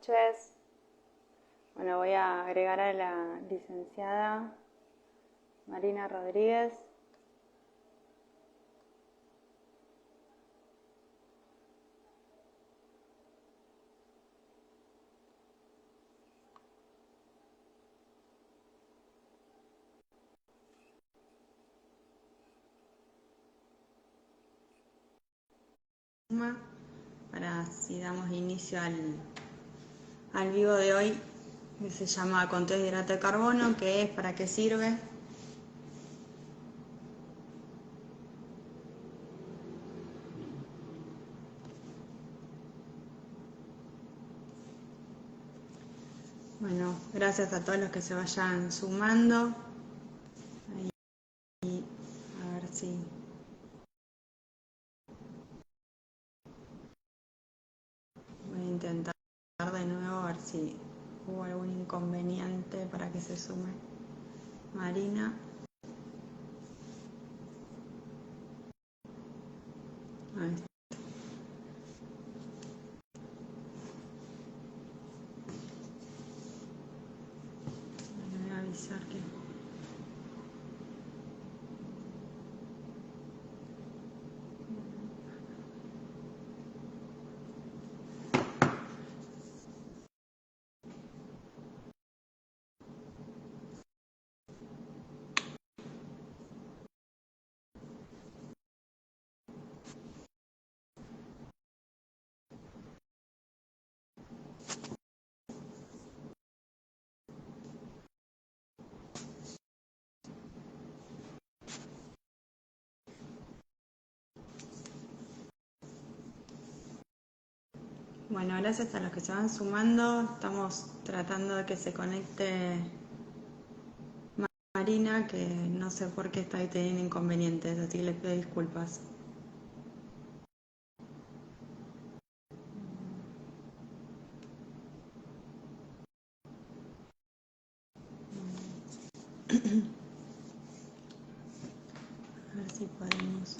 noches. Bueno, voy a agregar a la licenciada Marina Rodríguez. Para si damos inicio al vivo de hoy, que se llama Conteo de hidrato de carbono. ¿Qué es? ¿Para qué sirve? Bueno, gracias a todos los que se vayan sumando. Ahí, a ver si... Voy a intentar de nuevo a ver si hubo algún inconveniente para que se sume Marina. Ahí está. Me voy a avisar que... Bueno, gracias a los que se van sumando. Estamos tratando de que se conecte Marina, que no sé por qué está ahí teniendo inconvenientes, así que le pido disculpas. A ver si podemos...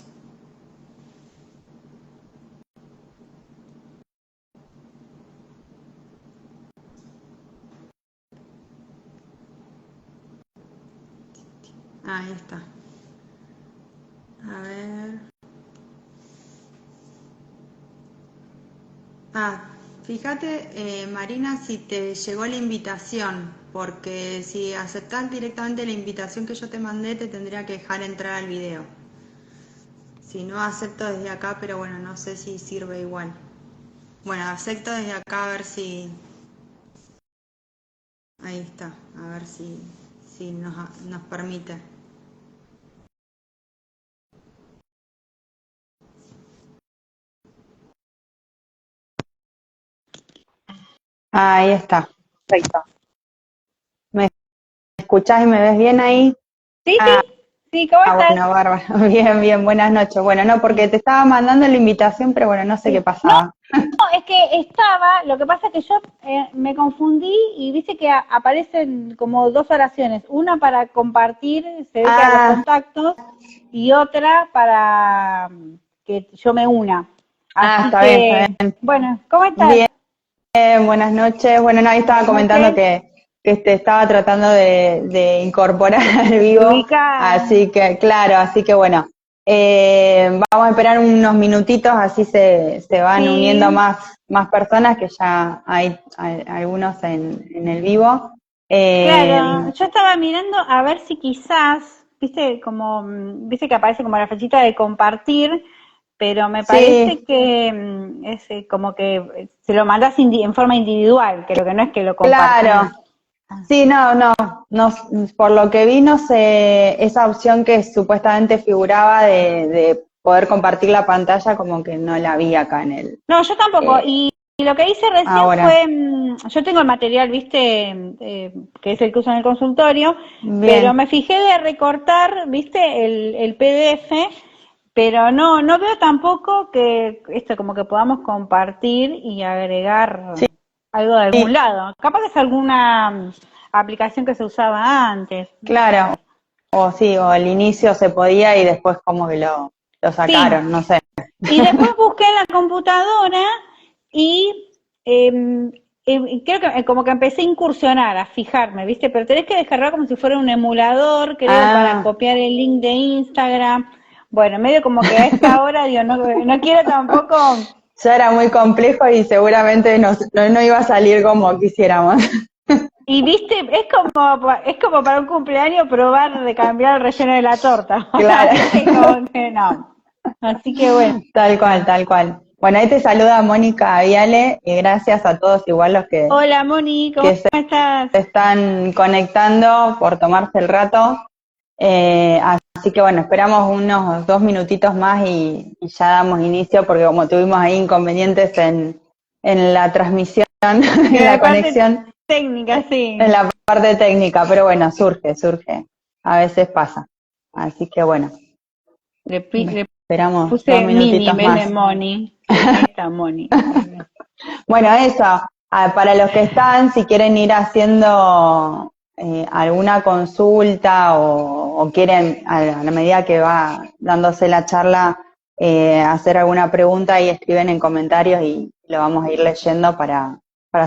Ahí está. A ver... Fíjate, Marina, si te llegó la invitación, porque si aceptás directamente la invitación que yo te mandé, te tendría que dejar entrar al video. Si no, acepto desde acá, pero bueno, no sé si sirve igual. Bueno, acepto desde acá a ver si... Ahí está, a ver si nos permite. Ahí está, perfecto. ¿Me escuchás y me ves bien ahí? Sí, ¿cómo estás? Bueno, bárbaro. Bien, buenas noches. Bueno, no, porque te estaba mandando la invitación, pero bueno, no sé qué pasaba. No, es que lo que pasa es que yo me confundí y dice que aparecen como dos oraciones, una para compartir, se ve que a los contactos, y otra para que yo me una. Así Está que, bien, está bien. bueno, ¿cómo estás? Bien, buenas noches. Bueno, no, ahí estaba comentando que estaba tratando de incorporar al vivo, así que, claro, así que bueno, vamos a esperar unos minutitos, así se van uniendo más personas, que ya hay algunos en el vivo. Claro, yo estaba mirando a ver si quizás, viste que aparece como la flechita de compartir, pero me parece que es como que se lo mandás en forma individual, que lo que no es que lo compartís. Claro. Sí, no, por lo que vi, no sé, esa opción que supuestamente figuraba de poder compartir la pantalla, como que no la vi acá en el... No, yo tampoco, y lo que hice recién ahora. fue, yo tengo el material, viste, que es el que uso en el consultorio, Bien. pero me fijé de recortar, viste, el PDF, pero no veo tampoco que esto como que podamos compartir y agregar algo de algún lado. Capaz que es alguna aplicación que se usaba antes. Claro, o al inicio se podía y después como que lo sacaron, no sé. Y después busqué en la computadora y creo que como que empecé a incursionar, a fijarme, ¿viste? Pero tenés que descargar como si fuera un emulador, creo, para copiar el link de Instagram. Bueno, medio como que a esta hora, digo, no quiero tampoco... Ya era muy complejo y seguramente no iba a salir como quisiéramos. Y viste, es como para un cumpleaños probar de cambiar el relleno de la torta. Claro. Así que como que no. Así que bueno. Tal cual, tal cual. Bueno, ahí te saluda Mónica Viale y gracias a todos igual los que, Hola Moni, ¿cómo estás? se están conectando por tomarse el rato. Así que bueno, esperamos unos 2 minutitos más y ya damos inicio porque como tuvimos ahí inconvenientes en la transmisión, en la conexión. Técnica, sí. En la parte técnica, pero bueno, surge, a veces pasa. Así que bueno, esperamos puse 2 minutitos Mini en más. vez de Moni. Ahí está Moni. Bueno, eso, para los que están, si quieren ir haciendo alguna consulta o quieren, a la medida que va dándose la charla, hacer alguna pregunta y escriben en comentarios y lo vamos a ir leyendo para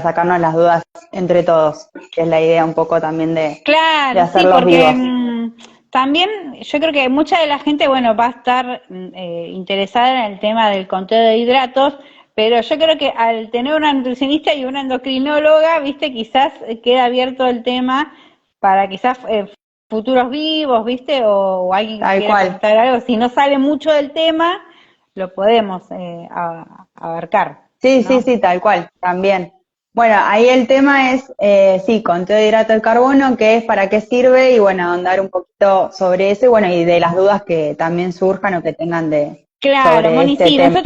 sacarnos las dudas entre todos, que es la idea un poco también de hacerlos porque vivos. También yo creo que mucha de la gente, bueno, va a estar interesada en el tema del conteo de hidratos, pero yo creo que al tener una nutricionista y una endocrinóloga, viste, quizás queda abierto el tema para quizás futuros vivos, viste, o alguien que quiera preguntar algo. Si no sabe mucho del tema, lo podemos abarcar. Sí, ¿no? sí, tal cual, también. Bueno, ahí el tema es, sí, conteo de hidrato de carbono, qué es, para qué sirve, y bueno, ahondar un poquito sobre eso, y bueno, y de las dudas que también surjan o que tengan Claro, sobre Moni, este sí, tema.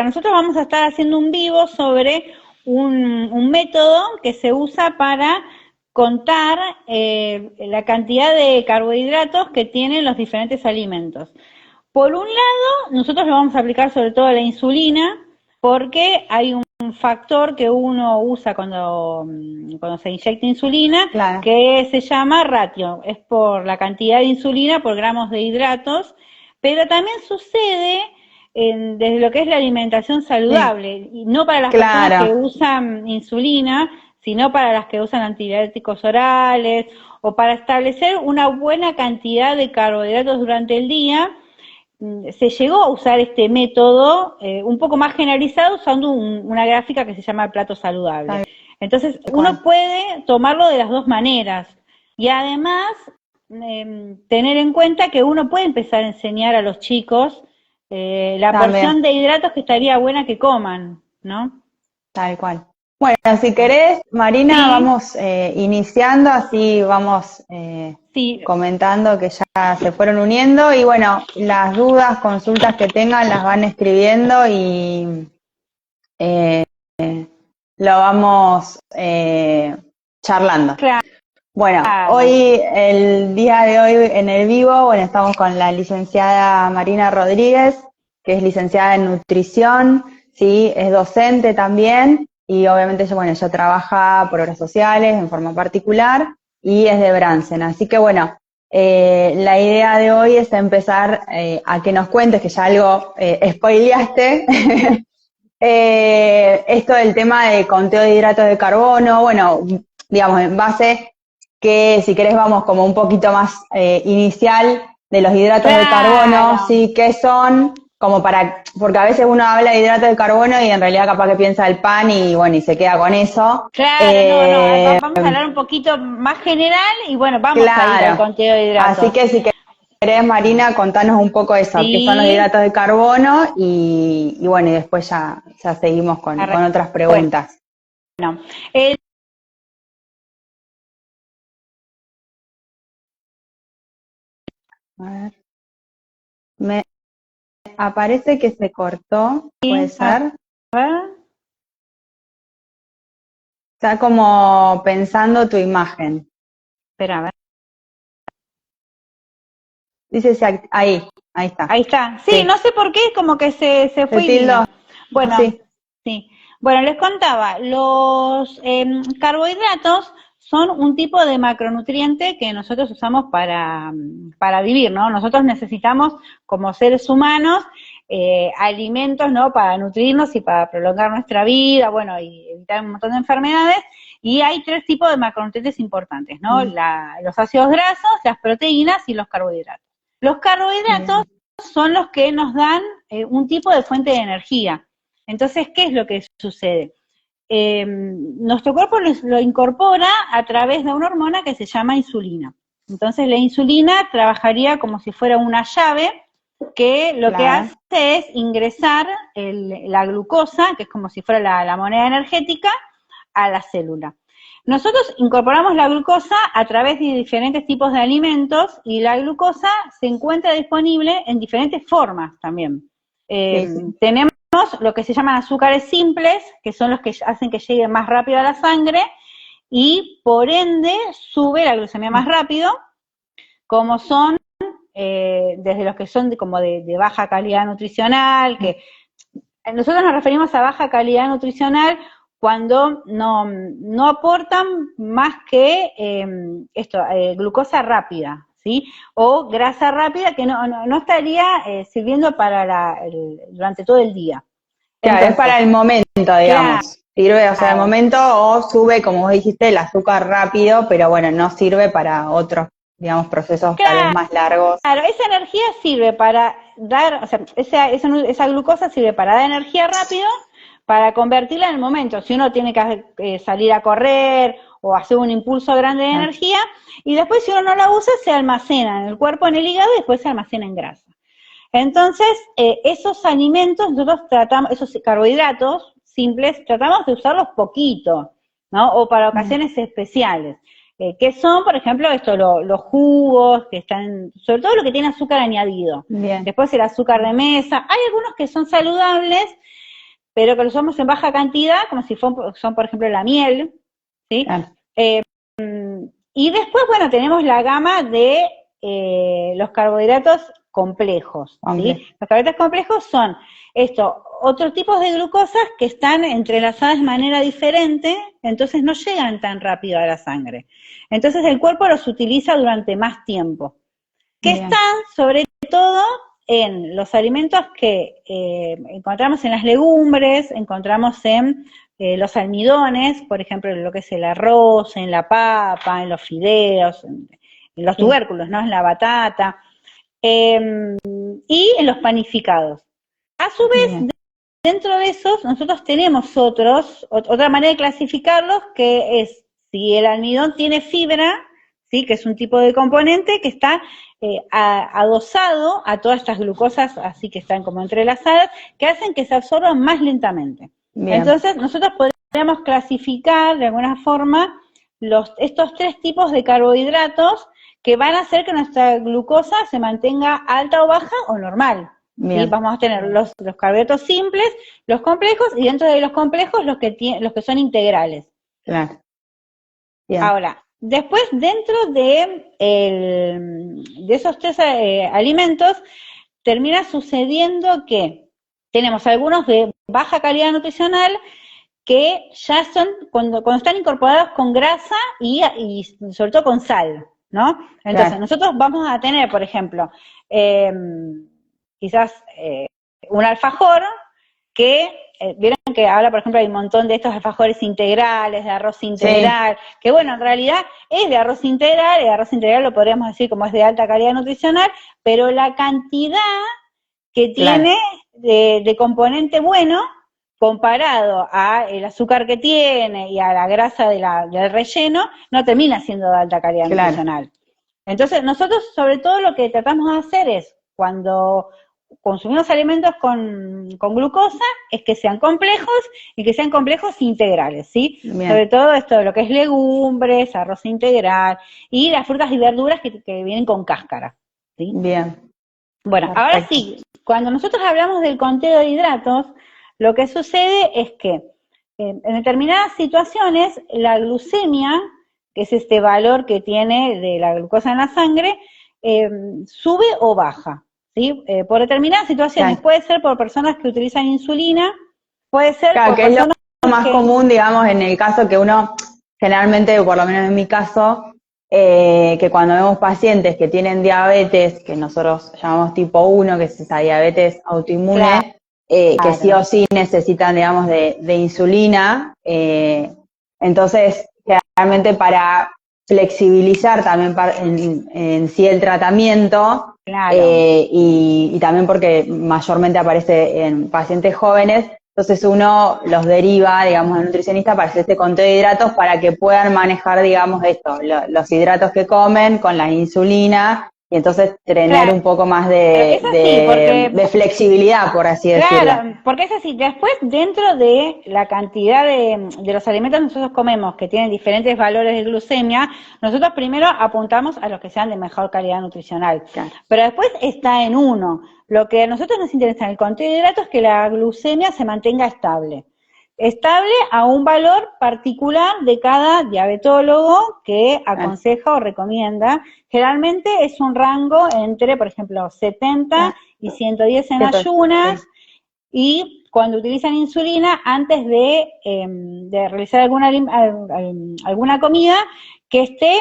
nosotros vamos a estar haciendo un vivo sobre un método que se usa para contar la cantidad de carbohidratos que tienen los diferentes alimentos. Por un lado, nosotros lo vamos a aplicar sobre todo a la insulina, porque hay un factor que uno usa cuando se inyecta insulina, Claro. que se llama ratio, es por la cantidad de insulina por gramos de hidratos, pero también sucede desde lo que es la alimentación saludable, y no para las personas que usan insulina, sino para las que usan antibióticos orales, o para establecer una buena cantidad de carbohidratos durante el día. Se llegó a usar este método un poco más generalizado usando una gráfica que se llama el plato saludable. Entonces, uno puede tomarlo de las dos maneras y además tener en cuenta que uno puede empezar a enseñar a los chicos la porción de hidratos que estaría buena que coman, ¿no? Tal cual. Bueno, si querés, Marina, vamos iniciando, así vamos comentando que ya se fueron uniendo y bueno, las dudas, consultas que tengan las van escribiendo y lo vamos charlando. Claro. Bueno, hoy, el día de hoy en el vivo, bueno, estamos con la licenciada Marina Rodríguez, que es licenciada en nutrición, sí, es docente también. Y obviamente ella trabaja por obras sociales en forma particular y es de Bransen. Así que bueno, la idea de hoy es empezar a que nos cuentes, que ya algo spoileaste, esto del tema de conteo de hidratos de carbono, bueno, digamos, en base que si querés vamos como un poquito más inicial de los hidratos de carbono, sí, qué son, como porque a veces uno habla de hidratos de carbono y en realidad capaz que piensa el pan y bueno, y se queda con eso. Claro, vamos a hablar un poquito más general y bueno, vamos a ir al conteo de hidratos. Así que si querés, Marina, contanos un poco eso, qué son los hidratos de carbono y bueno, y después ya seguimos con otras preguntas. Bueno, a ver. Me aparece que se cortó, ¿puede ser? Está como pensando tu imagen. Espera, a ver. Dice ahí está. Ahí está. Sí, no sé por qué, como que se fue y vino. Bueno, sí. Bueno, les contaba, los carbohidratos son un tipo de macronutriente que nosotros usamos para vivir, ¿no? Nosotros necesitamos, como seres humanos, alimentos, ¿no? Para nutrirnos y para prolongar nuestra vida, bueno, y evitar un montón de enfermedades. Y hay 3 tipos de macronutrientes importantes, ¿no? Los ácidos grasos, las proteínas y los carbohidratos. Los carbohidratos son los que nos dan un tipo de fuente de energía. Entonces, ¿qué es lo que sucede? Nuestro cuerpo lo incorpora a través de una hormona que se llama insulina. Entonces, la insulina trabajaría como si fuera una llave que lo que hace es ingresar la glucosa, que es como si fuera la moneda energética, a la célula. Nosotros incorporamos la glucosa a través de diferentes tipos de alimentos y la glucosa se encuentra disponible en diferentes formas también. Tenemos lo que se llaman azúcares simples, que son los que hacen que llegue más rápido a la sangre y por ende sube la glucemia más rápido, como son desde los que son como de baja calidad nutricional, que nosotros nos referimos a baja calidad nutricional cuando no aportan más que glucosa rápida, ¿sí? O grasa rápida que no estaría sirviendo para durante todo el día. Claro, entonces, es para el momento, digamos. Sirve, o sea, el momento o sube, como vos dijiste, el azúcar rápido, pero bueno, no sirve para otros, digamos, procesos tal vez más largos. Claro, esa energía sirve para dar, o sea, esa glucosa sirve para dar energía rápido, para convertirla en el momento. Si uno tiene que salir a correr o hacer un impulso grande de energía, y después si uno no la usa, se almacena en el cuerpo, en el hígado, y después se almacena en grasa. Entonces, esos alimentos, nosotros tratamos, esos carbohidratos simples, tratamos de usarlos poquito, ¿no? O para ocasiones especiales. Que son, por ejemplo, los jugos, que están, sobre todo lo que tiene azúcar añadido. Bien. Después el azúcar de mesa. Hay algunos que son saludables, pero que lo usamos en baja cantidad, como si son, por ejemplo, la miel, ¿sí? Y después, bueno, tenemos la gama de los carbohidratos complejos, ¿sí? Los carbohidratos complejos son otros tipos de glucosas que están entrelazadas de manera diferente, entonces no llegan tan rápido a la sangre. Entonces el cuerpo los utiliza durante más tiempo. Que están, sobre todo, en los alimentos que encontramos en las legumbres, encontramos en los almidones, por ejemplo, en lo que es el arroz, en la papa, en los fideos, en los tubérculos, ¿no? En la batata, y en los panificados. A su vez, dentro de esos, nosotros tenemos otra manera de clasificarlos, que es si el almidón tiene fibra, ¿sí? Que es un tipo de componente que está adosado a todas estas glucosas, así que están como entrelazadas, que hacen que se absorban más lentamente. Bien. Entonces, nosotros podríamos clasificar de alguna forma estos 3 tipos de carbohidratos que van a hacer que nuestra glucosa se mantenga alta o baja o normal. ¿Sí? Vamos a tener los carbohidratos simples, los complejos, y dentro de los complejos los que son integrales. Claro. Bien. Ahora, después dentro de esos 3 alimentos, termina sucediendo que tenemos algunos de baja calidad nutricional que ya son, cuando están incorporados con grasa y sobre todo con sal, ¿no? Entonces, nosotros vamos a tener, por ejemplo, quizás un alfajor que, vieron que ahora, por ejemplo, hay un montón de estos alfajores integrales, de arroz integral, que bueno, en realidad es de arroz integral, el arroz integral lo podríamos decir como es de alta calidad nutricional, pero la cantidad que tiene de componente bueno, comparado a el azúcar que tiene y a la grasa del relleno, no termina siendo de alta calidad nutricional. Entonces, nosotros sobre todo lo que tratamos de hacer es, cuando consumimos alimentos con glucosa, es que sean complejos y que sean complejos integrales, ¿sí? Bien. Sobre todo esto de lo que es legumbres, arroz integral y las frutas y verduras que vienen con cáscara, ¿sí? Bien. Bueno, perfecto. Ahora sí, cuando nosotros hablamos del conteo de hidratos, lo que sucede es que en determinadas situaciones la glucemia, que es este valor que tiene de la glucosa en la sangre, sube o baja, ¿sí? Por determinadas situaciones. Puede ser por personas que utilizan insulina, puede ser por que personas es lo más común, digamos, en el caso que uno, generalmente, por lo menos en mi caso, que cuando vemos pacientes que tienen diabetes, que nosotros llamamos tipo 1, que es esa diabetes autoinmune, Claro. que sí o sí necesitan, digamos, de insulina, entonces, realmente para flexibilizar también en sí el tratamiento, Claro. y también porque mayormente aparece en pacientes jóvenes, entonces uno los deriva, digamos, al nutricionista para hacer este conteo de hidratos para que puedan manejar, digamos, esto, los hidratos que comen con la insulina y entonces tener Claro, un poco más es así, de flexibilidad, por así decirlo. claro, porque es así. Después, dentro de la cantidad de los alimentos que nosotros comemos, que tienen diferentes valores de glucemia, nosotros primero apuntamos a los que sean de mejor calidad nutricional. Claro. Pero después está en uno. Lo que a nosotros nos interesa en el conteo de hidratos es que la glucemia se mantenga estable. Estable a un valor particular de cada diabetólogo que aconseja o recomienda. Generalmente es un rango entre, por ejemplo, 70 y 110 en ayunas, y cuando utilizan insulina, antes de realizar alguna comida, que esté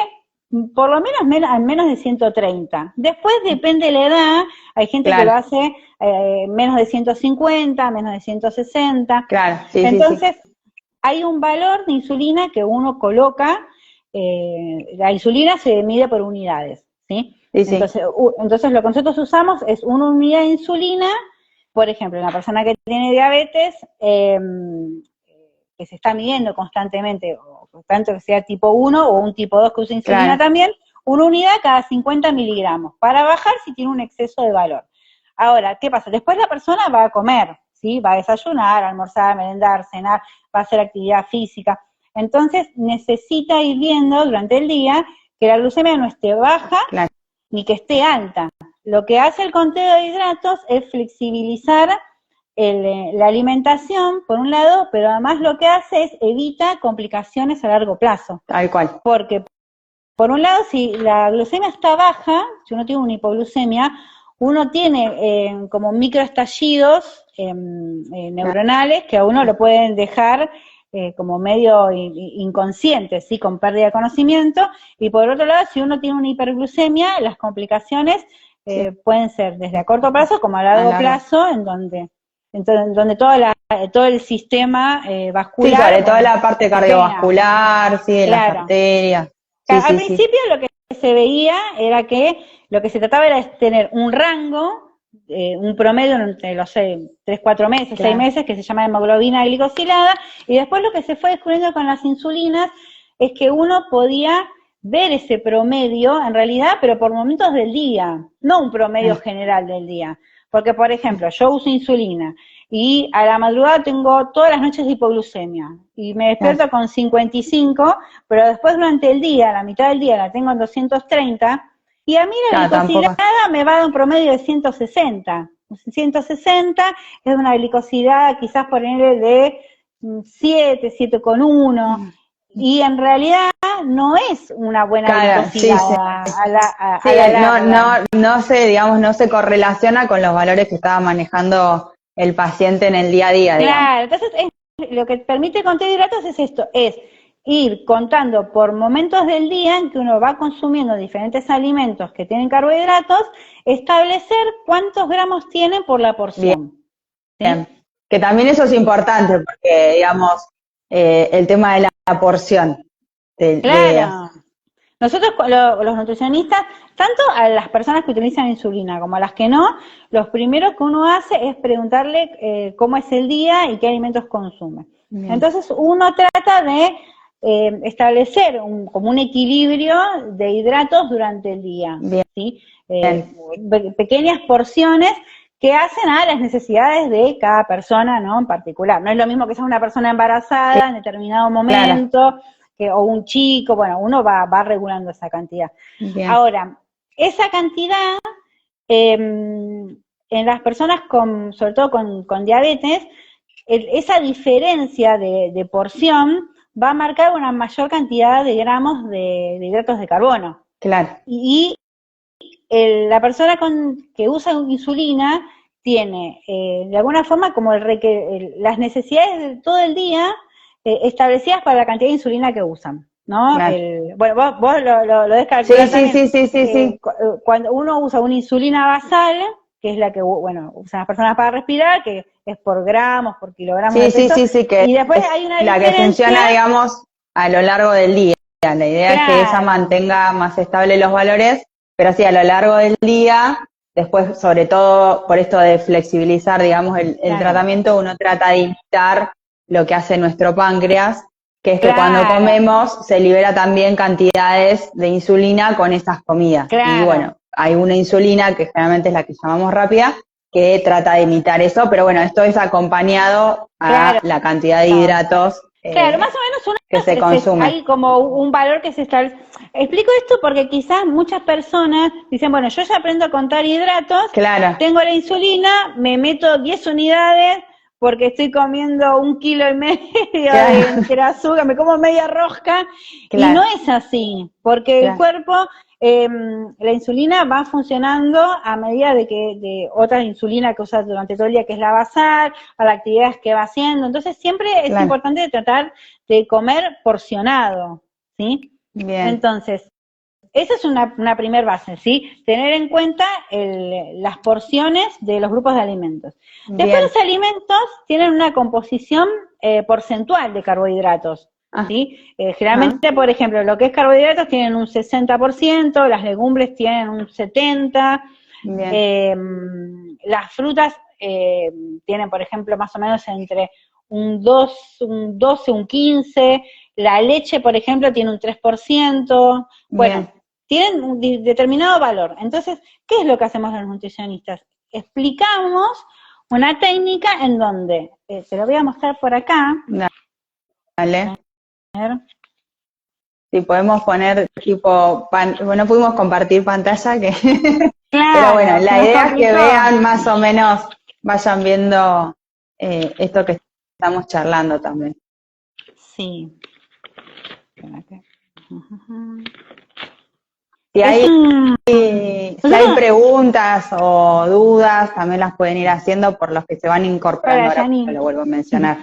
por lo menos al menos de 130. Después depende de la edad, hay gente que lo hace menos de 150, menos de 160. Claro, Entonces, hay un valor de insulina que uno coloca, la insulina se mide por unidades, ¿sí? Entonces, lo que nosotros usamos es una unidad de insulina. Por ejemplo, una persona que tiene diabetes, que se está midiendo constantemente, o tanto que sea tipo 1 o un tipo 2 que usa insulina también, una unidad cada 50 miligramos, para bajar si tiene un exceso de valor. Ahora, ¿qué pasa? Después la persona va a comer, ¿sí? Va a desayunar, almorzar, merendar, cenar, va a hacer actividad física. Entonces necesita ir viendo durante el día que la glucemia no esté baja ni que esté alta. Lo que hace el conteo de hidratos es flexibilizar la alimentación, por un lado, pero además lo que hace es evita complicaciones a largo plazo. Tal cual. Porque, por un lado, si la glucemia está baja, si uno tiene una hipoglucemia, uno tiene como microestallidos neuronales que a uno lo pueden dejar como medio inconsciente, ¿sí? Con pérdida de conocimiento. Y por otro lado, si uno tiene una hiperglucemia, las complicaciones pueden ser desde a corto plazo como a largo plazo, en donde todo el sistema vascular. Sí, sobre toda la parte cardiovascular, de las arterias. Al principio lo que se veía era que lo que se trataba era de tener un rango, un promedio entre los 3-4 meses, 6 meses, que se llama hemoglobina glicosilada, y después lo que se fue descubriendo con las insulinas es que uno podía ver ese promedio en realidad, pero por momentos del día, no un promedio general del día. Porque, por ejemplo, yo uso insulina y a la madrugada tengo todas las noches de hipoglucemia y me despierto con 55, pero después durante el día, a la mitad del día, la tengo en 230, y a mí la glicosilada me va a dar un promedio de 160. 160 es una glicosilada quizás por ejemplo de 7,1, y en realidad no es una buena glicosilada no se, digamos, no se correlaciona con los valores que estaba manejando el paciente en el día a día. Claro, entonces lo que permite el conteo de hidratos es esto, es ir contando por momentos del día en que uno va consumiendo diferentes alimentos que tienen carbohidratos, establecer cuántos gramos tienen por la porción. Bien. Que también eso es importante porque, digamos, el tema de la porción. Claro. Nosotros, los nutricionistas, tanto a las personas que utilizan insulina como a las que no, los primeros que uno hace es preguntarle cómo es el día y qué alimentos consume. Bien. Entonces uno trata de establecer como un equilibrio de hidratos durante el día. Bien. ¿Sí? Pequeñas porciones que hacen a las necesidades de cada persona, ¿no? En particular. No es lo mismo que sea una persona embarazada en determinado momento, o un chico, bueno, uno va regulando esa cantidad. Bien. Ahora, esa cantidad, en las personas sobre todo con diabetes, esa diferencia de porción va a marcar una mayor cantidad de gramos de hidratos de carbono. Claro. Y la persona que usa insulina tiene, de alguna forma, como las necesidades de todo el día establecidas para la cantidad de insulina que usan. ¿no? Claro. Bueno, vos lo descalculás también. Sí. Cuando uno usa una insulina basal, que es la que, bueno, usan las personas para respirar, que es por gramos, por kilogramos de peso. Sí, que y después es hay una la diferencia. que funciona, digamos, a lo largo del día. La idea es que esa mantenga más estable los valores, pero sí, a lo largo del día, después, sobre todo por esto de flexibilizar, digamos, el tratamiento, uno trata de imitar lo que hace nuestro páncreas, que es que cuando comemos se libera también cantidades de insulina con esas comidas. Y bueno, hay una insulina que generalmente es la que llamamos rápida, que trata de imitar eso, pero bueno, esto es acompañado a la cantidad de hidratos Claro, más o menos que se consume. hay como un valor que se establece. Explico esto porque quizás muchas personas dicen, bueno, yo ya aprendo a contar hidratos, tengo la insulina, me meto 10 unidades porque estoy comiendo 1,5 kilos de azúcar, me como media rosca, y no es así, porque el cuerpo, la insulina va funcionando a medida de otra insulina que usa durante todo el día, que es la basal, a las actividades que va haciendo. Entonces siempre es importante tratar de comer porcionado, ¿sí? Bien. Entonces, esa es una primer base, ¿sí? Tener en cuenta las porciones de los grupos de alimentos. Después los alimentos tienen una composición porcentual de carbohidratos, ¿sí? Generalmente, por ejemplo, lo que es carbohidratos tienen un 60%, las legumbres tienen un 70%, las frutas tienen, por ejemplo, más o menos entre un 12, un 15%, la leche, por ejemplo, tiene un 3%, bueno, tienen un determinado valor. Entonces, ¿qué es lo que hacemos los nutricionistas? Explicamos una técnica en donde, te lo voy a mostrar por acá. Dale. Si podemos poner tipo, bueno, pudimos compartir pantalla, que pero bueno, la idea es que vean más o menos, vayan viendo esto que estamos charlando también. Sí. Si hay preguntas o dudas, también las pueden ir haciendo por los que se van incorporando, ahora lo vuelvo a mencionar.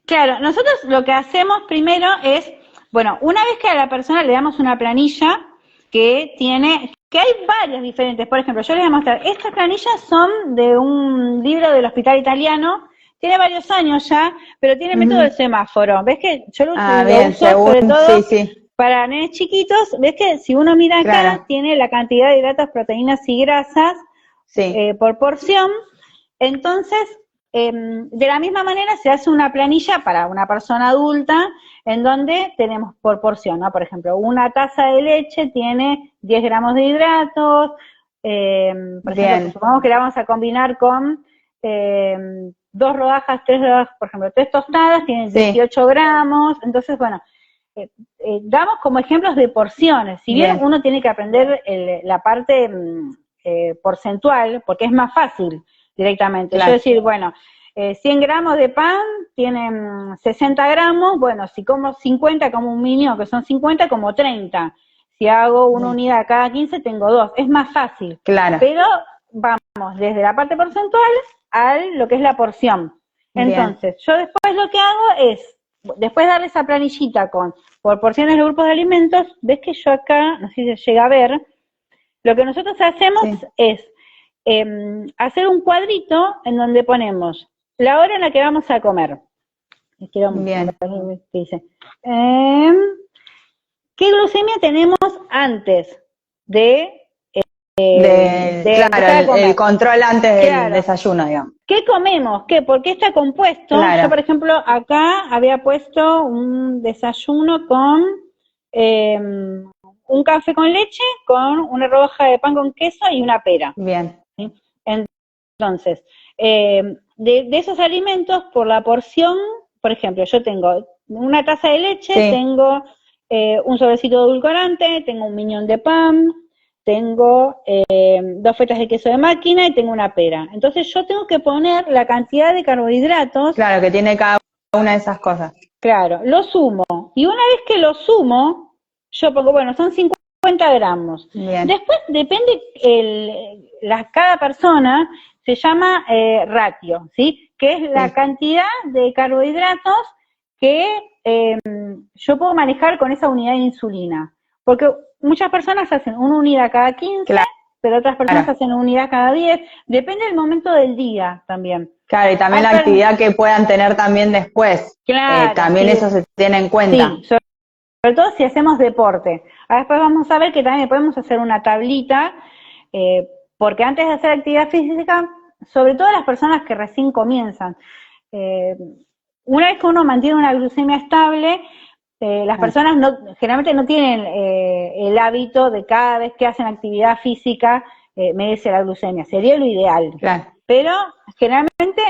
Claro, nosotros lo que hacemos primero es, bueno, una vez que a la persona le damos una planilla que hay varias diferentes, por ejemplo, yo les voy a mostrar, estas planillas son de un libro del Hospital Italiano, tiene varios años ya, pero tiene método del semáforo, ¿ves que yo lo uso sobre todo para nenes chiquitos? ¿Ves que si uno mira acá, tiene la cantidad de hidratos, proteínas y grasas por porción? Entonces, de la misma manera se hace una planilla para una persona adulta en donde tenemos por porción, ¿no? Por ejemplo, una taza de leche tiene 10 gramos de hidratos, por ejemplo, supongamos que la vamos a combinar con 3 rodajas, por ejemplo, 3 tostadas, tienen 18 gramos, entonces, bueno, damos como ejemplos de porciones, si bien uno tiene que aprender la parte porcentual, porque es más fácil directamente. Yo decir, bueno, 100 gramos de pan tienen 60 gramos, bueno, si como 50 como un niño, que son 50, como 30. Si hago una unidad cada 15, tengo 2. Es más fácil. Pero vamos desde la parte porcentual a lo que es la porción. Entonces, yo después lo que hago es, después de darle esa planillita por porciones de grupos de alimentos, ves que yo acá, no sé si se llega a ver, lo que nosotros hacemos es hacer un cuadrito en donde ponemos la hora en la que vamos a comer. Dice, ¿qué glucemia tenemos antes el control antes del desayuno, digamos? ¿Qué comemos? ¿Por qué está compuesto? Yo, por ejemplo, acá había puesto un desayuno con un café con leche, con una rodaja de pan con queso y una pera. ¿Sí? Entonces, de esos alimentos, por la porción, por ejemplo, yo tengo una taza de leche, tengo un sobrecito de edulcorante, tengo un miñón de pan, tengo 2 fetas de queso de máquina y tengo una pera. Entonces yo tengo que poner la cantidad de carbohidratos. Claro, que tiene cada una de esas cosas. Claro, lo sumo. Y una vez que lo sumo, yo pongo, bueno, son 50 gramos. Después depende, cada persona se llama ratio, ¿sí? Que es la cantidad de carbohidratos que yo puedo manejar con esa unidad de insulina. Porque muchas personas hacen una unidad cada 15, claro, pero otras personas hacen una unidad cada 10. Depende del momento del día también. Claro, y también la actividad que puedan tener también después. Claro, también sí, eso se tiene en cuenta. Sí, sobre todo si hacemos deporte. Después vamos a ver que también podemos hacer una tablita, porque antes de hacer actividad física, sobre todo las personas que recién comienzan, una vez que uno mantiene una glucemia estable, las personas generalmente no tienen el hábito de cada vez que hacen actividad física medirse la glucemia. Sería lo ideal. Claro. Pero generalmente,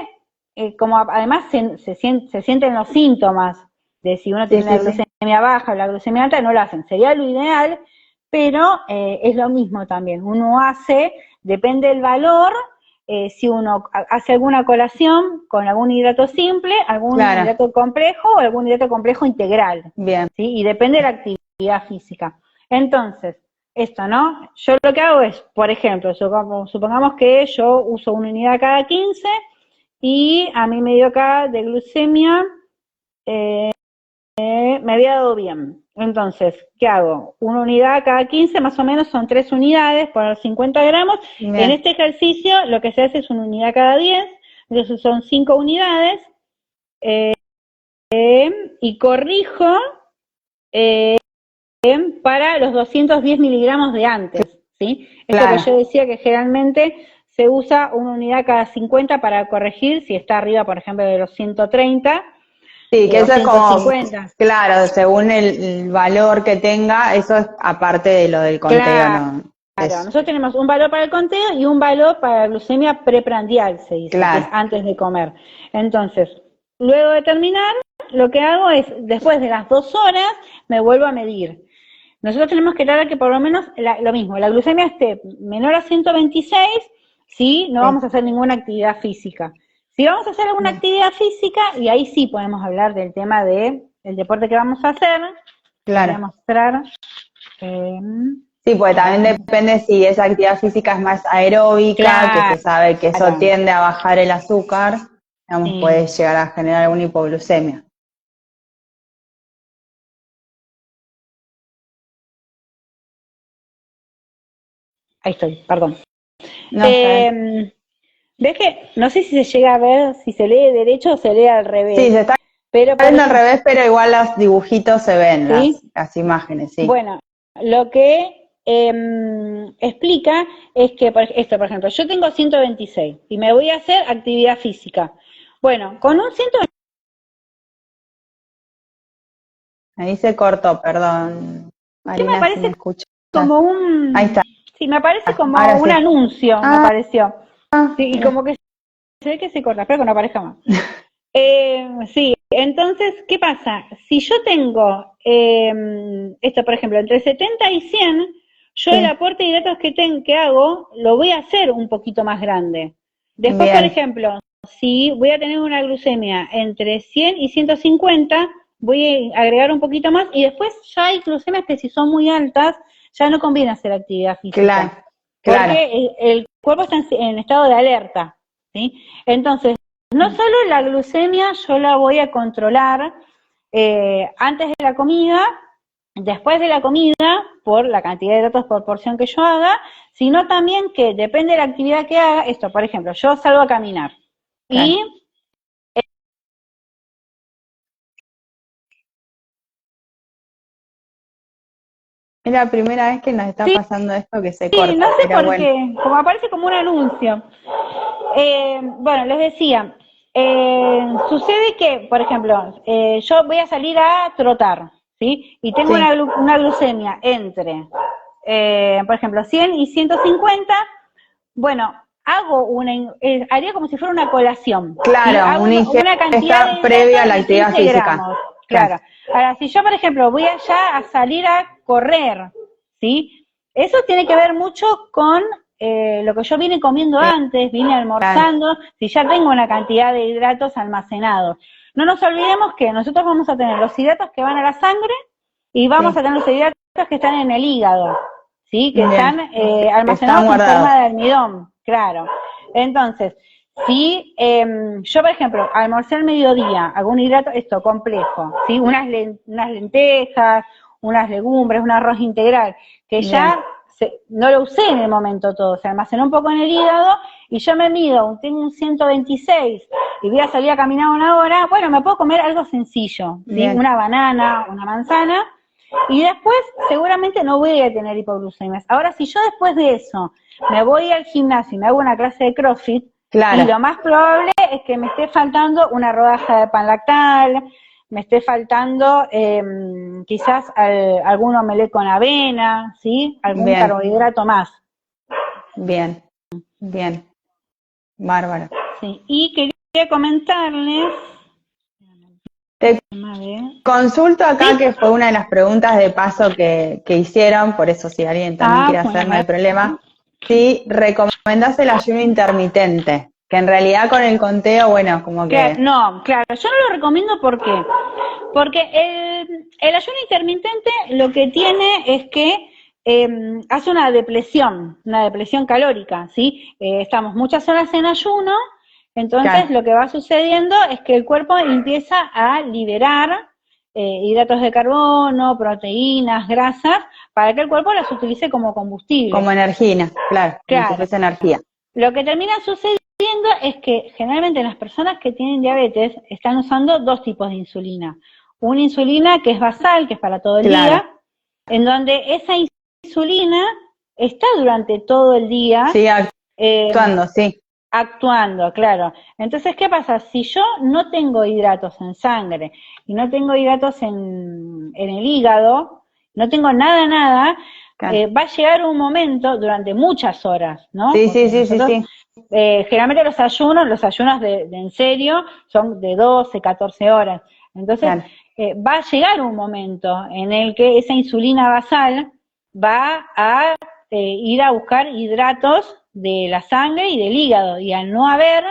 como además se sienten los síntomas de si uno tiene la glucemia baja o la glucemia alta, no lo hacen. Sería lo ideal, pero es lo mismo también. Uno hace, depende del valor, si uno hace alguna colación con algún hidrato simple, algún hidrato complejo o algún hidrato complejo integral. Bien. ¿Sí? Y depende de la actividad física. Entonces, esto, ¿no? Yo lo que hago es, por ejemplo, supongamos que yo uso una unidad cada 15 y a mí me dio acá de glucemia, me había dado bien. Entonces, ¿qué hago? Una unidad cada 15, más o menos son 3 unidades por 50 gramos. Bien. En este ejercicio lo que se hace es una unidad cada 10, entonces son 5 unidades, y corrijo para los 210 miligramos de antes, ¿sí? Claro. Esto que yo decía que generalmente se usa una unidad cada 50 para corregir, si está arriba, por ejemplo, de los 130, sí, que eso es como, claro, según el valor que tenga, eso es aparte de lo del conteo, claro, ¿no? Claro, nosotros tenemos un valor para el conteo y un valor para la glucemia preprandial, se dice, claro, que es antes de comer. Entonces, luego de terminar, lo que hago es, después de las 2 horas, me vuelvo a medir. Nosotros tenemos que tratar que por lo menos, lo mismo, la glucemia esté menor a 126, ¿sí? No vamos a hacer ninguna actividad física. Si vamos a hacer alguna actividad física, y ahí sí podemos hablar del tema del deporte que vamos a hacer. Claro. Voy a mostrar. Sí, porque también depende si esa actividad física es más aeróbica, claro, que se sabe que eso tiende a bajar el azúcar, digamos, puede llegar a generar alguna hipoglucemia. Ahí estoy, perdón. No, ¿ves que no sé si se llega a ver, si se lee derecho o se lee al revés? Sí, se está viendo al revés, pero igual los dibujitos se ven, ¿sí? las imágenes, sí. Bueno, lo que explica es que, por ejemplo, yo tengo 126 y me voy a hacer actividad física. Bueno, con un 126... Ahí se cortó, perdón. Marina, sí, me parece si me escucha. Como un... Ahí está. Sí, me parece como un anuncio, me pareció. Sí, y como que se ve que se corta, espero que no aparezca más. Sí, entonces, ¿qué pasa? Si yo tengo esto, por ejemplo, entre 70 y 100, yo el aporte de hidratos que hago, lo voy a hacer un poquito más grande. Después, por ejemplo, si voy a tener una glucemia entre 100 y 150, voy a agregar un poquito más, y después ya hay glucemias que si son muy altas, ya no conviene hacer actividad física. Claro. Porque el cuerpo está en estado de alerta, ¿sí? Entonces, no solo la glucemia yo la voy a controlar antes de la comida, después de la comida, por la cantidad de hidratos por porción que yo haga, sino también que depende de la actividad que haga, esto, por ejemplo, yo salgo a caminar, claro, y es la primera vez que nos está pasando esto que se corta. Sí, no sé por qué, como aparece como un anuncio. Bueno, les decía, sucede que, por ejemplo, yo voy a salir a trotar, ¿sí? Y tengo una glucemia entre, por ejemplo, 100 y 150, bueno, haría como si fuera una colación. Claro, hago una cantidad previa a la actividad física. Claro. Ahora, si yo, por ejemplo, voy allá a salir a correr, ¿sí? Eso tiene que ver mucho con lo que yo vine comiendo antes, vine almorzando, si ya tengo una cantidad de hidratos almacenados. No nos olvidemos que nosotros vamos a tener los hidratos que van a la sangre y vamos a tener los hidratos que están en el hígado, ¿sí? Que están almacenados en forma de almidón, claro. Entonces, ¿sí? Yo, por ejemplo, almorcé al mediodía, hago un hidrato, esto, complejo, ¿sí? Unas lentejas, unas legumbres, un arroz integral, que ya no lo usé en el momento todo, se almacenó un poco en el hígado, y yo me mido, tengo un 126, y voy a salir a caminar 1 hora, bueno, me puedo comer algo sencillo, ¿sí? Una banana, una manzana, y después seguramente no voy a tener hipoglucemias. Ahora, si yo después de eso me voy al gimnasio y me hago una clase de CrossFit, y lo más probable es que me esté faltando una rodaja de pan lactal, me esté faltando quizás algún omelette con avena, ¿sí? Algún carbohidrato más. Bien, bien, bárbaro. Sí, y quería comentarles... Te consulto acá, que fue una de las preguntas de paso que hicieron, por eso si alguien también quiere hacer, no hay problema. Si recomendás el ayuno intermitente, que en realidad con el conteo, bueno, como que... No, claro, yo no lo recomiendo, ¿por qué? Porque el ayuno intermitente lo que tiene es que hace una depresión calórica, ¿sí? Estamos muchas horas en ayuno, entonces lo que va sucediendo es que el cuerpo empieza a liberar hidratos de carbono, proteínas, grasas, para que el cuerpo las utilice como combustible. Como energía, claro, como si fuese energía. Lo que termina sucediendo es que generalmente las personas que tienen diabetes están usando dos tipos de insulina. Una insulina que es basal, que es para todo el día, en donde esa insulina está durante todo el día. Sí, actuando, Actuando, claro. Entonces, ¿qué pasa? Si yo no tengo hidratos en sangre y no tengo hidratos en el hígado, no tengo nada, va a llegar un momento durante muchas horas, ¿no? Sí. Generalmente los ayunos de en serio son de 12, 14 horas. Entonces, va a llegar un momento en el que esa insulina basal va a ir a buscar hidratos de la sangre y del hígado, y al no haber,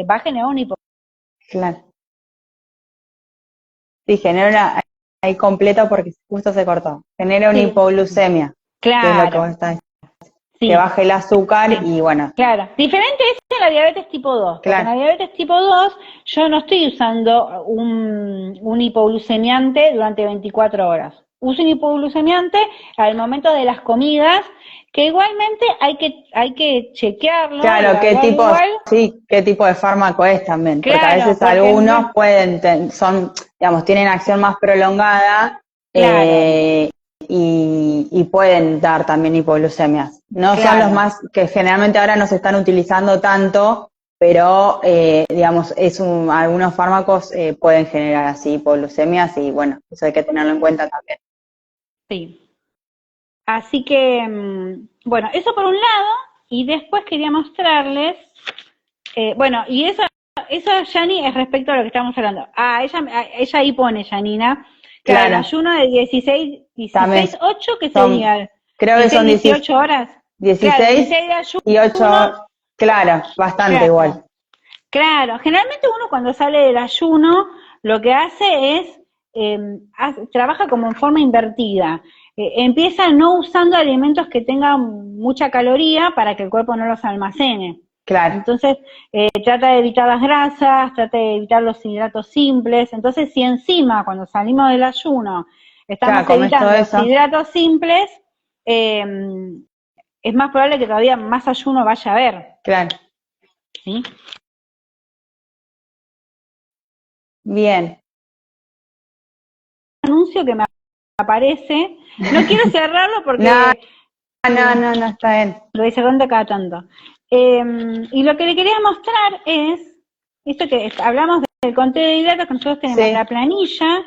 va a generar un hipoglucemia. Claro. Sí, genera una... Ahí completo porque justo se cortó. Genera una hipoglucemia. Claro. Que es lo que vos estás diciendo. Que baje el azúcar y bueno. Claro. Diferente es en la diabetes tipo 2. Porque en la diabetes tipo 2 yo no estoy usando un hipoglucemiante durante 24 horas. Uso un hipoglucemiante al momento de las comidas, que igualmente hay que chequearlo. Claro, qué tipo de fármaco es también. Porque a veces algunos tienen acción más prolongada. Y pueden dar también hipoglucemias. No son los más, que generalmente ahora no se están utilizando tanto, pero algunos fármacos pueden generar así hipoglucemias y bueno, eso hay que tenerlo en cuenta también. Sí. Así que, bueno, eso por un lado, y después quería mostrarles, y eso Yani, es respecto a lo que estamos hablando. Ella ahí pone, Janina, claro, el ayuno de 16-8, que sería, creo que son 18 horas. 16, claro, 16 de ayuno, y 8, claro, bastante igual. Claro, generalmente uno cuando sale del ayuno, lo que hace es, trabaja como en forma invertida. Empieza no usando alimentos que tengan mucha caloría para que el cuerpo no los almacene. Claro. Entonces, trata de evitar las grasas, trata de evitar los hidratos simples. Entonces, si encima, cuando salimos del ayuno, estamos evitando los hidratos simples, es más probable que todavía más ayuno vaya a haber. Claro. ¿Sí? Bien. Anuncio que me aparece, no quiero cerrarlo porque... No, está bien. Lo voy cerrando cada tanto. Y lo que le quería mostrar es, esto que hablamos del conteo de hidratos, que nosotros tenemos la planilla,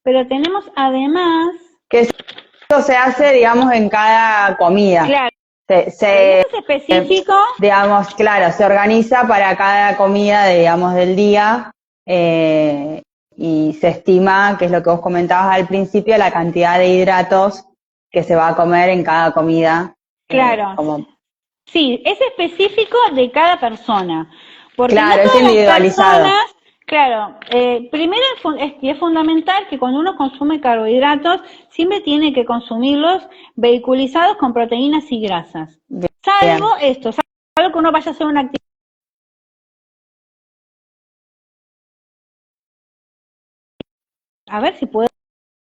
pero tenemos además... Que esto se hace, digamos, en cada comida. Claro. Es específico. Se organiza para cada comida, del día, y se estima, que es lo que vos comentabas al principio, la cantidad de hidratos que se va a comer en cada comida. Claro. Sí, es específico de cada persona. Porque claro, no es individualizado. Primero es fundamental que cuando uno consume carbohidratos, siempre tiene que consumirlos vehiculizados con proteínas y grasas. Salvo que uno vaya a hacer una actividad a ver si puedo,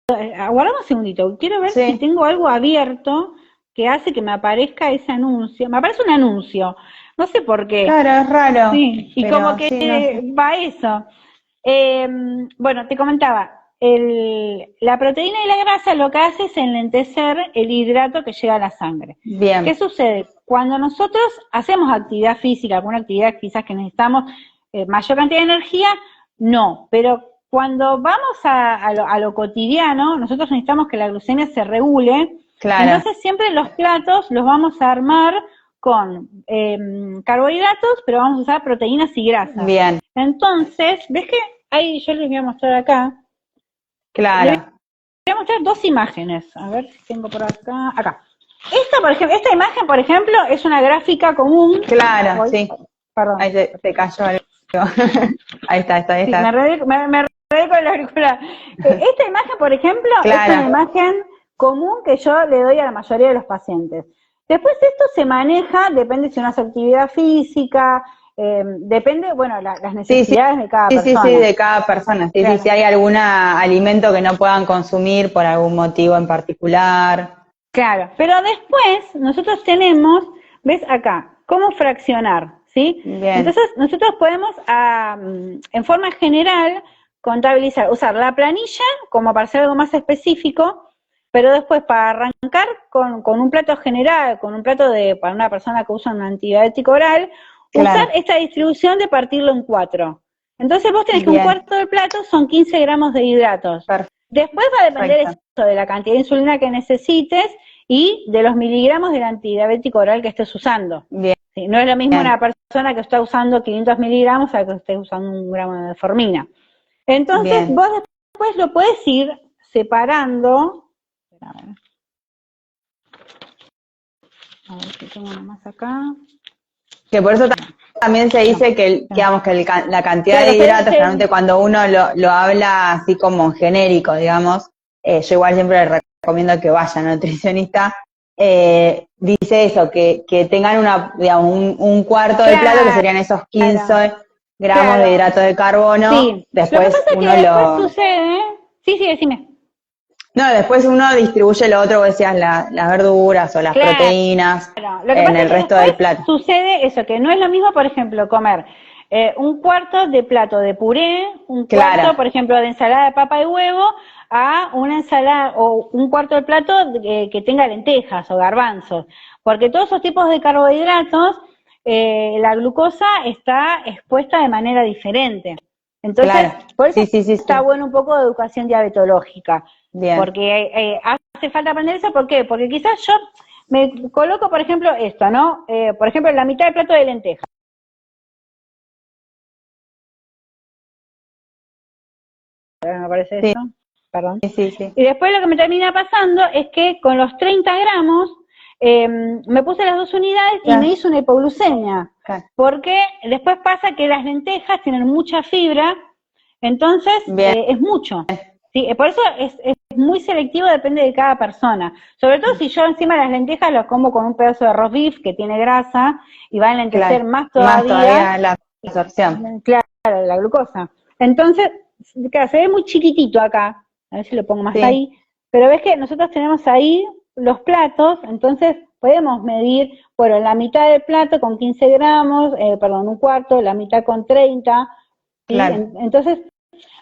aguardame un segundito, quiero ver si tengo algo abierto que hace que me aparezca ese anuncio. Me aparece un anuncio, no sé por qué. Claro, es raro. Sí, y como que no sé. Va eso. Bueno, te comentaba, la proteína y la grasa lo que hace es enlentecer el hidrato que llega a la sangre. Bien. ¿Qué sucede? Cuando nosotros hacemos actividad física, alguna actividad quizás que necesitamos mayor cantidad de energía, no, pero cuando vamos a lo cotidiano, nosotros necesitamos que la glucemia se regule. Claro. Entonces siempre los platos los vamos a armar con carbohidratos, pero vamos a usar proteínas y grasas. Bien. Entonces, ¿ves que ahí yo les voy a mostrar acá? Claro. Les voy a mostrar dos imágenes. A ver si tengo por acá. Acá. Esta, por ejemplo, esta imagen, por ejemplo, es una gráfica común. Claro, sí. Perdón. Ahí se cayó algo. Ahí está. Sí, me enredé con el auricular. Esta imagen, por ejemplo, claro, es una imagen común que yo le doy a la mayoría de los pacientes. Después esto se maneja, depende si uno hace actividad física, depende, bueno, las necesidades de cada persona. Sí, de cada persona. Sí, claro. Si hay algún alimento que no puedan consumir por algún motivo en particular. Claro, pero después nosotros tenemos, ¿ves acá? Cómo fraccionar, ¿sí? Bien. Entonces nosotros podemos, en forma general, contabilizar, usar la planilla como para hacer algo más específico, pero después para arrancar con un plato general, con un plato para una persona que usa un antibiótico oral, claro, usar esta distribución de partirlo en 4. Entonces vos tenés que un cuarto del plato son 15 gramos de hidratos. Perfecto. Después va a depender eso, de la cantidad de insulina que necesites y de los miligramos del antidiabético oral que estés usando. Bien. ¿Sí? No es lo mismo una persona que está usando 500 miligramos a que esté usando 1 gramo de metformina. Entonces vos después lo puedes ir separando. A ver si tengo uno más acá. Que por eso también se dice que, digamos, que la cantidad de hidratos, realmente cuando uno lo habla así como genérico, digamos, yo igual siempre le recomiendo que vaya a nutricionista, dice eso, que tengan digamos, un cuarto del plato, que serían esos 15 gramos de hidrato de carbono. Sí. Después lo que pasa uno es que después sucede. Sí, decime. No, después uno distribuye lo otro, que decías, las verduras o las proteínas en el resto del plato. Sucede eso, que no es lo mismo, por ejemplo, comer un cuarto de plato de puré, un cuarto, por ejemplo, de ensalada de papa y huevo, a una ensalada o un cuarto de plato que tenga lentejas o garbanzos. Porque todos esos tipos de carbohidratos, la glucosa está expuesta de manera diferente. Entonces, por eso está bueno un poco de educación diabetológica. Bien. Porque hace falta aprender eso, ¿por qué? Porque quizás yo me coloco, por ejemplo, esto, ¿no? Por ejemplo, la mitad del plato de lentejas. ¿Me parece eso? Perdón. Sí. Y después lo que me termina pasando es que con los 30 gramos me puse las 2 unidades y me hizo una hipoglucemia. Porque después pasa que las lentejas tienen mucha fibra, entonces es mucho. Sí, por eso es muy selectivo, depende de cada persona. Sobre todo si yo encima las lentejas las como con un pedazo de roast beef que tiene grasa y va a enlentecer más todavía la absorción. Claro, la glucosa. Entonces, claro, se ve muy chiquitito acá, a ver si lo pongo más ahí, pero ves que nosotros tenemos ahí los platos, entonces podemos medir, bueno, la mitad del plato con 15 gramos, perdón, un cuarto, la mitad con 30, ¿sí? Entonces,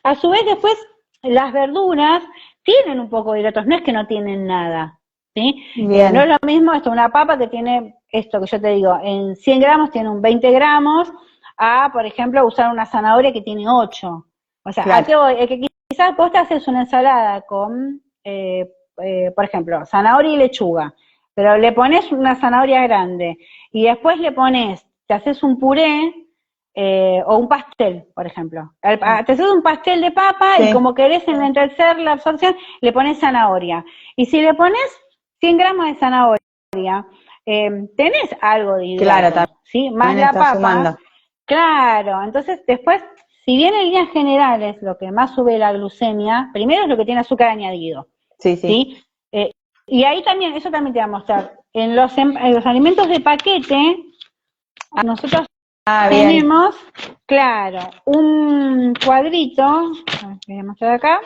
a su vez después las verduras tienen un poco de hidratos, no es que no tienen nada, ¿sí? No es lo mismo una papa que tiene, esto que yo te digo, en 100 gramos tiene un 20 gramos, a, por ejemplo, usar una zanahoria que tiene 8. O sea, ¿a qué voy? Es que quizás vos te haces una ensalada con, por ejemplo, zanahoria y lechuga, pero le pones una zanahoria grande, y después te haces un puré, o un pastel, por ejemplo. Te haces un pastel de papa y como querés enlentecer la absorción, le pones zanahoria. Y si le pones 100 gramos de zanahoria, tenés algo de hidrato, ¿sí? Más la papa. Sumando. Claro, entonces después, si bien en líneas generales lo que más sube la glucemia, primero es lo que tiene azúcar añadido. ¿Sí? Y ahí también, eso también te va a mostrar. En los alimentos de paquete, a nosotros tenemos, claro, un cuadrito, voy a mostrar acá,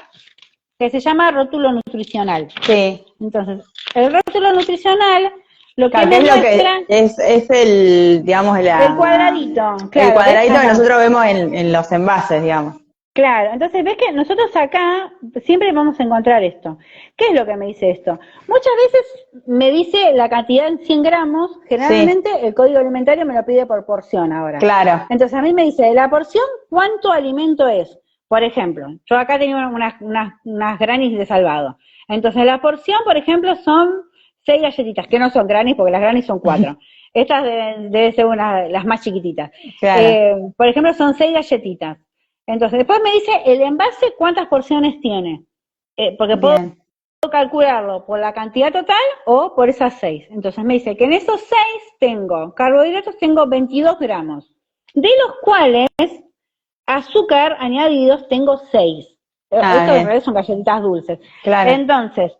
que se llama rótulo nutricional. Sí. Entonces, el rótulo nutricional, lo que me es lo muestra... que es el, digamos, el cuadradito, claro. El cuadradito que nosotros vemos en los envases, digamos. Claro, entonces ves que nosotros acá siempre vamos a encontrar esto. ¿Qué es lo que me dice esto? Muchas veces me dice la cantidad en 100 gramos, generalmente el código alimentario me lo pide por porción ahora. Claro. Entonces a mí me dice, la porción, ¿cuánto alimento es? Por ejemplo, yo acá tengo unas granis de salvado. Entonces la porción, por ejemplo, son 6 galletitas, que no son granis porque las granis son 4. Estas deben ser las más chiquititas. Claro. Por ejemplo, son 6 galletitas. Entonces, después me dice el envase cuántas porciones tiene, porque puedo calcularlo por la cantidad total o por esas 6. Entonces me dice que en esos 6 tengo carbohidratos, tengo 22 gramos, de los cuales azúcar añadidos tengo 6. Esto en realidad son galletitas dulces. Claro. Entonces,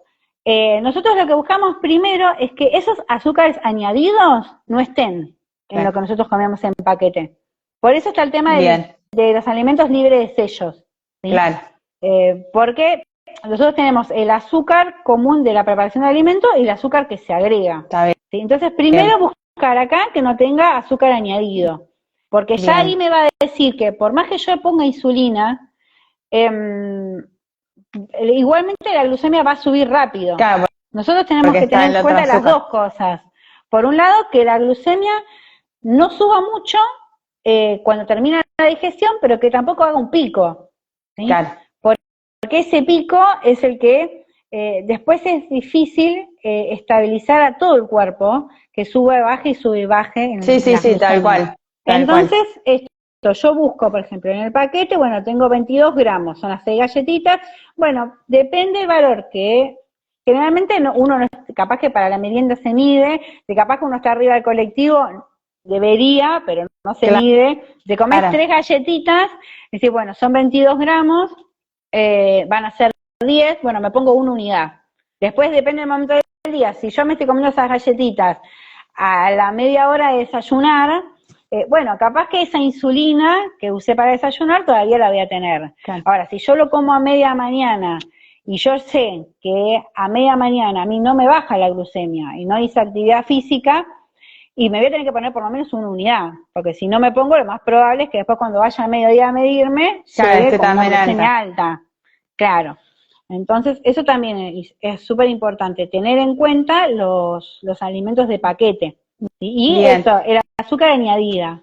nosotros lo que buscamos primero es que esos azúcares añadidos no estén en lo que nosotros comemos en paquete. Por eso está el tema de los alimentos libres de sellos. ¿Sí? Claro. Porque nosotros tenemos el azúcar común de la preparación de alimentos y el azúcar que se agrega. Está bien. ¿Sí? Entonces, primero buscar acá que no tenga azúcar añadido. Porque ya ahí me va a decir que por más que yo ponga insulina, igualmente la glucemia va a subir rápido. Claro, nosotros tenemos que tener en cuenta las dos cosas. Por un lado, que la glucemia no suba mucho cuando termina la digestión, pero que tampoco haga un pico. ¿Sí? Claro. Porque ese pico es el que después es difícil estabilizar a todo el cuerpo, que sube, baje y sube y baje. Sí, tal cual. Entonces, esto yo busco, por ejemplo, en el paquete, bueno, tengo 22 gramos, son las 6 galletitas, bueno, depende del valor que generalmente uno no es capaz que para la merienda se mide, de capaz que uno está arriba del colectivo, debería, pero no se mide, de comer 3 galletitas, es decir, bueno, son 22 gramos, van a ser 10, bueno, me pongo 1 unidad. Después depende del momento del día, si yo me estoy comiendo esas galletitas a la media hora de desayunar, bueno, capaz que esa insulina que usé para desayunar todavía la voy a tener. Claro. Ahora, si yo lo como a media mañana y yo sé que a media mañana a mí no me baja la glucemia y no hice actividad física, y me voy a tener que poner por lo menos 1 unidad, porque si no me pongo, lo más probable es que después cuando vaya a mediodía a medirme, llegue con una glucemia alta. Claro. Entonces, eso también es súper importante, tener en cuenta los alimentos de paquete. Y eso, el azúcar añadida.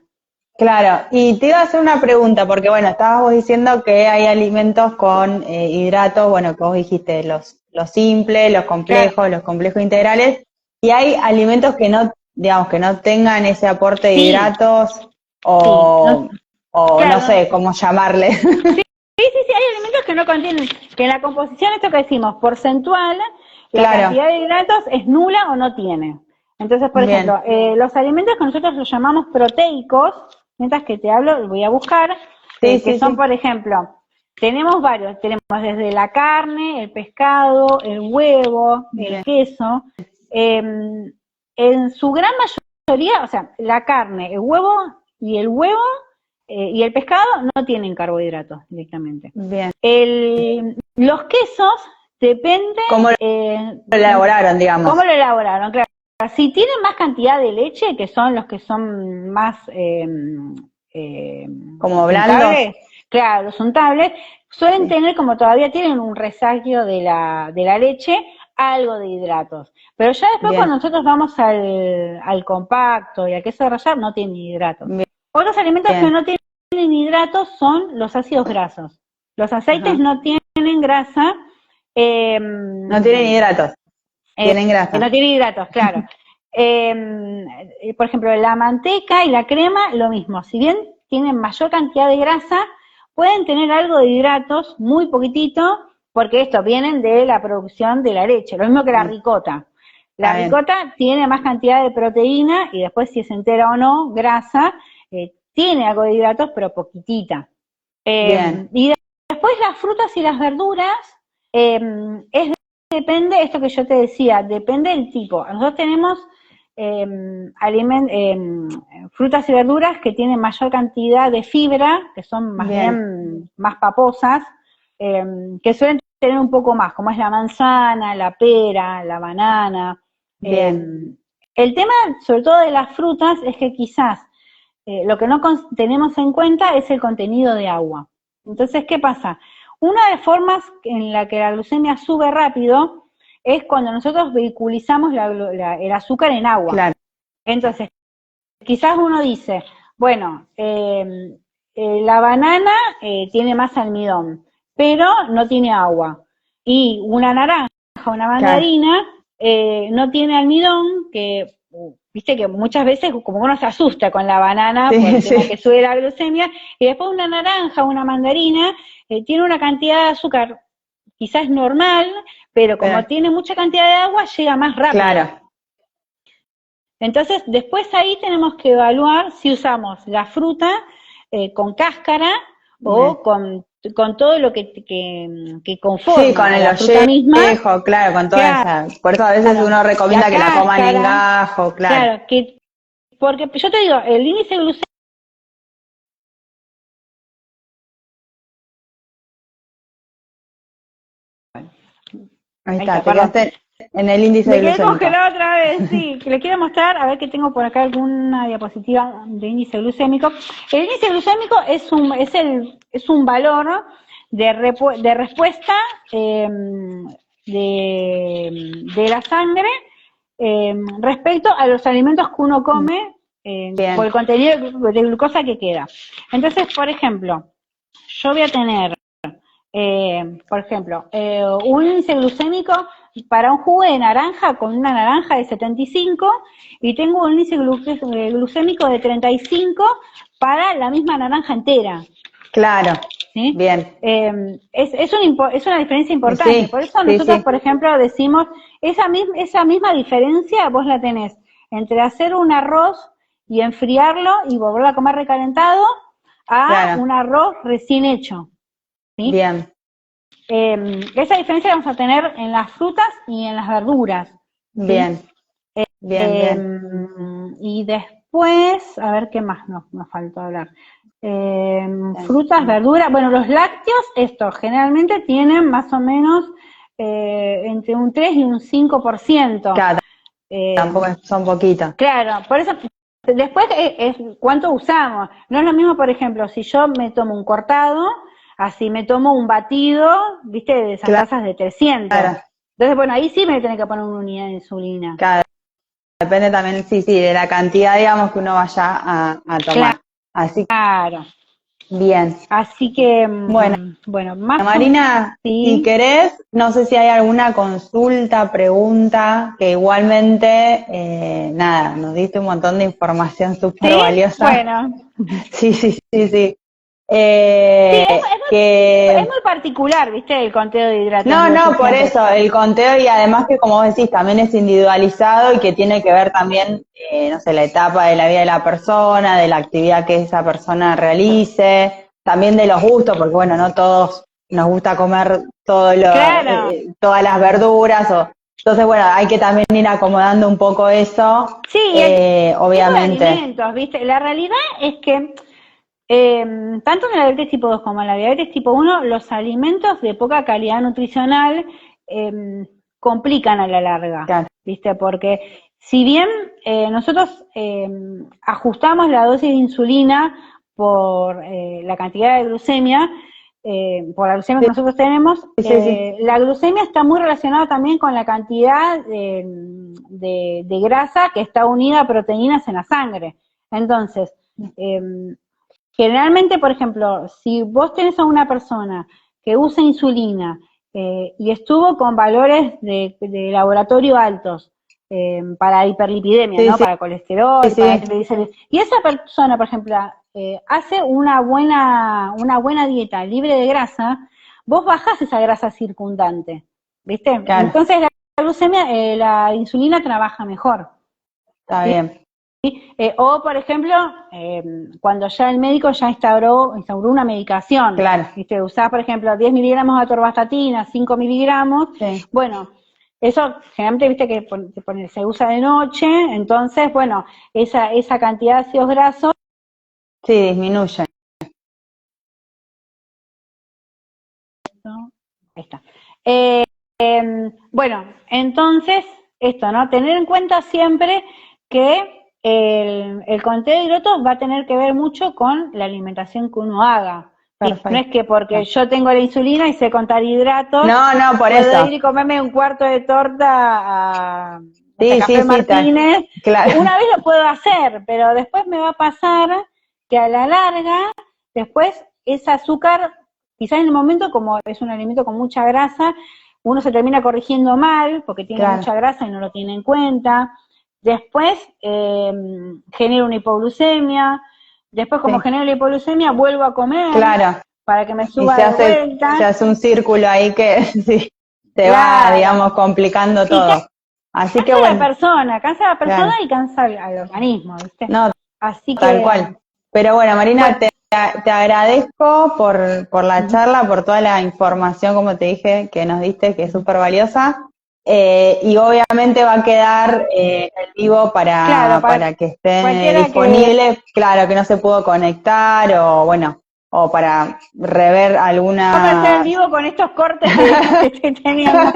Claro, y te iba a hacer una pregunta, porque bueno, estabas vos diciendo que hay alimentos con hidratos, bueno, que vos dijiste, los simples, los complejos integrales, y hay alimentos que no, digamos, que no tengan ese aporte de hidratos, no sé cómo llamarle. Sí, hay alimentos que no contienen, que en la composición, esto que decimos, porcentual, la cantidad de hidratos es nula o no tiene. Entonces, por ejemplo, los alimentos que nosotros los llamamos proteicos, mientras que te hablo, voy a buscar, que son, por ejemplo, tenemos varios, tenemos desde la carne, el pescado, el huevo, el queso, en su gran mayoría, o sea, la carne, el huevo y el pescado no tienen carbohidratos directamente. Bien. Los quesos depende... ¿Cómo lo elaboraron, digamos? ¿Cómo lo elaboraron? Claro. Si tienen más cantidad de leche, que son los que son más... ¿como blandos? Claro, los untables, suelen tener, como todavía tienen un resagio de la leche, algo de hidratos. Pero ya después cuando nosotros vamos al compacto y al queso de rallar, no tienen hidratos. Bien. Otros alimentos que no tienen hidratos son los ácidos grasos. Los aceites no tienen grasa. No tienen hidratos. Tienen grasa. No tienen hidratos, claro. Por ejemplo, la manteca y la crema, lo mismo. Si bien tienen mayor cantidad de grasa, pueden tener algo de hidratos, muy poquitito, porque estos vienen de la producción de la leche. Lo mismo que la ricota. La ricota tiene más cantidad de proteína y después si es entera o no, grasa, tiene algo de hidratos, pero poquitita. Y después las frutas y las verduras, depende, esto que yo te decía, depende del tipo. Nosotros tenemos frutas y verduras que tienen mayor cantidad de fibra, que son más bien más paposas, que suelen tener un poco más, como es la manzana, la pera, la banana. Bien. El tema, sobre todo de las frutas, es que quizás lo que no tenemos en cuenta es el contenido de agua. Entonces, ¿qué pasa? Una de las formas en la que la glucemia sube rápido es cuando nosotros vehiculizamos el azúcar en agua. Claro. Entonces, quizás uno dice, bueno, la banana tiene más almidón, pero no tiene agua. Y una naranja, una mandarina, no tiene almidón, que viste que muchas veces como uno se asusta con la banana por el tema que sube la glucemia, y después una naranja, una mandarina, tiene una cantidad de azúcar quizás normal, pero como tiene mucha cantidad de agua, llega más rápido. Claro. Entonces, después ahí tenemos que evaluar si usamos la fruta con cáscara o con todo lo que conforma con la fruta misma. Claro, con toda esa. Por eso a veces uno recomienda que la coman en gajo, claro. Claro, porque yo te digo, el índice glucémico Ahí está, te quedaste en el índice glucémico. Me quedé congelado otra vez, sí, que le quiero mostrar, a ver que tengo por acá alguna diapositiva de índice glucémico. El índice glucémico es un valor de respuesta de la sangre respecto a los alimentos que uno come por el contenido de glucosa que queda. Entonces, por ejemplo, yo voy a tener un índice glucémico para un jugo de naranja con una naranja de 75 y tengo un índice glucémico de 35 para la misma naranja entera. Claro, ¿sí? Bien. Es una diferencia importante, por eso nosotros, por ejemplo, decimos, esa misma diferencia vos la tenés entre hacer un arroz y enfriarlo y volverlo a comer recalentado a un arroz recién hecho. ¿sí? Bien. Esa diferencia la vamos a tener en las frutas y en las verduras. Bien. ¿sí? Bien. Y después, a ver qué más nos faltó hablar. Frutas, verduras, bueno, los lácteos, estos generalmente tienen más o menos entre un 3 y un 5%. Claro, tampoco son poquitos. Claro, por eso, después es cuánto usamos. No es lo mismo, por ejemplo, si yo me tomo un cortado, así me tomo un batido, viste, de esas tazas de 300. Claro. Entonces, bueno, ahí sí me voy a tener que poner una unidad de insulina. Claro, depende también, de la cantidad, digamos, que uno vaya a tomar. Claro. Así que, claro. Bien. Así que, bueno más Marina, si querés, no sé si hay alguna consulta, pregunta, que igualmente, nada, nos diste un montón de información súper valiosa. Bueno. Sí. Es muy particular, ¿viste? El conteo de hidratos. No, por eso, el conteo y además que, como vos decís, también es individualizado y que tiene que ver también, no sé, la etapa de la vida de la persona, de la actividad que esa persona realice, también de los gustos, porque bueno, no todos nos gusta comer todas las verduras, entonces bueno, hay que también ir acomodando un poco eso, obviamente. Alimentos, ¿viste? La realidad es que tanto en la diabetes tipo 2 como en la diabetes tipo 1, los alimentos de poca calidad nutricional complican a la larga, claro. ¿Viste? Porque si bien nosotros ajustamos la dosis de insulina por la cantidad de glucemia, por la glucemia que nosotros tenemos, la glucemia está muy relacionada también con la cantidad de grasa que está unida a proteínas en la sangre. Entonces, generalmente, por ejemplo, si vos tenés a una persona que usa insulina y estuvo con valores de laboratorio altos para hiperlipidemia, ¿no? Para colesterol, para triglicéridos, y esa persona, por ejemplo, hace una buena dieta libre de grasa, vos bajás esa grasa circundante, ¿viste? Claro. Entonces la glucemia, la insulina trabaja mejor. Está bien. O, por ejemplo, cuando ya el médico ya instauró una medicación, claro. ¿viste? Usás, por ejemplo, 10 miligramos de atorvastatina, 5 miligramos, bueno, eso generalmente, viste, que se usa de noche, entonces, bueno, esa cantidad de ácidos grasos disminuye. Ahí está. Bueno, entonces, esto, ¿no? Tener en cuenta siempre que el conteo de hidratos va a tener que ver mucho con la alimentación que uno haga. Perfecto. No es que porque yo tengo la insulina y sé contar hidratos, no, por puedo eso. ir y comerme un cuarto de torta a Sí, Café Martínez. claro. Una vez lo puedo hacer, pero después me va a pasar que a la larga, después ese azúcar, quizás en el momento, como es un alimento con mucha grasa, uno se termina corrigiendo mal, porque tiene mucha grasa y no lo tiene en cuenta. Después genera una hipoglucemia. Después, como genera la hipoglucemia, vuelvo a comer para que me suba de vuelta. Se hace un círculo ahí que sí, te va, digamos, complicando todo. Así que bueno. Cansa a la persona y cansa al organismo, ¿viste? No, así tal que, cual. Pero bueno, Marina, te agradezco por la charla, por toda la información, como te dije, que nos diste, que es súper valiosa. Y obviamente va a quedar el vivo para que esté disponible. Claro, que no se pudo conectar o bueno, o para rever alguna... Vamos a hacer el vivo con estos cortes que teníamos.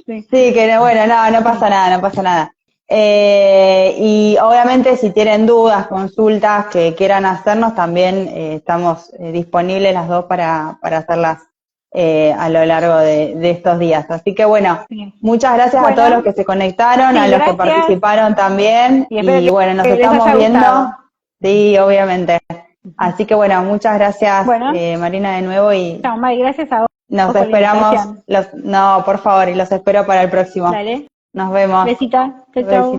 Sí, que bueno, no pasa nada, no pasa nada. Y obviamente si tienen dudas, consultas que quieran hacernos, también estamos disponibles las dos para hacerlas a lo largo de estos días. Así que bueno, muchas gracias a todos los que se conectaron, a los que participaron también, y bueno, nos estamos viendo. Sí, obviamente. Así que bueno, muchas gracias Marina de nuevo y chao, May, gracias a vos. Nos esperamos, no, por favor, y los espero para el próximo. Dale. Nos vemos. Besita, chao.